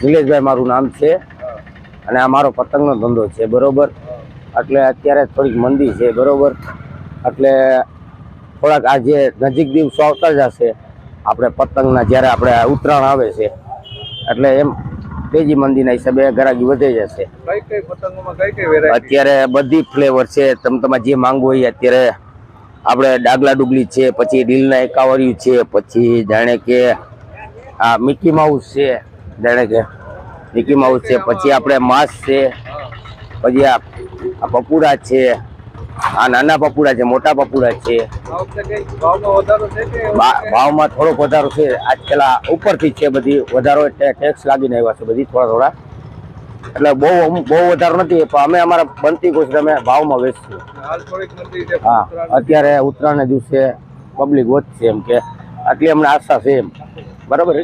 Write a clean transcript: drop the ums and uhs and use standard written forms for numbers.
નિલેશભાઈ મારું નામ છે અને આ મારો પતંગનો ધંધો છે, બરોબર. એટલે અત્યારે થોડીક મંદી છે, બરોબર. એટલે થોડાક આ જે નજીક દિવસો આવતા જશે આપણે પતંગના, જ્યારે આપણે ઉત્તરાયણ આવે છે એટલે એમ તેજી મંદીના હિસાબે ગ્રાહકી વધે જશે. અત્યારે બધી ફ્લેવર છે, તમારે જે માંગવું હોય અત્યારે આપણે ડાગલા ડુગલી છે, પછી રીલના એકાવરિયું છે, પછી જાણે કે આ મિકી માઉસ છે, જાણે કે મિકી માઉસ છે, પછી આપણે માસ છે, પછી આ પપુડા છે, આ નાના પપુડા છે, મોટા પપુડા છે. ભાવમાં થોડોક વધારો છે, આજકાલ ઉપરથી છે, બધી વધારો ટેક્સ લાગીને આવ્યા છે બધી થોડા. એટલે બહુ વધારો નથી, પણ અમે અમારા બનતી કોશિશ અમે ભાવમાં વેચશું. હા, અત્યારે ઉત્તરાયણના દિવસે પબ્લિક વધશે એમ કે આટલી અમને આશા છે એમ, બરાબર.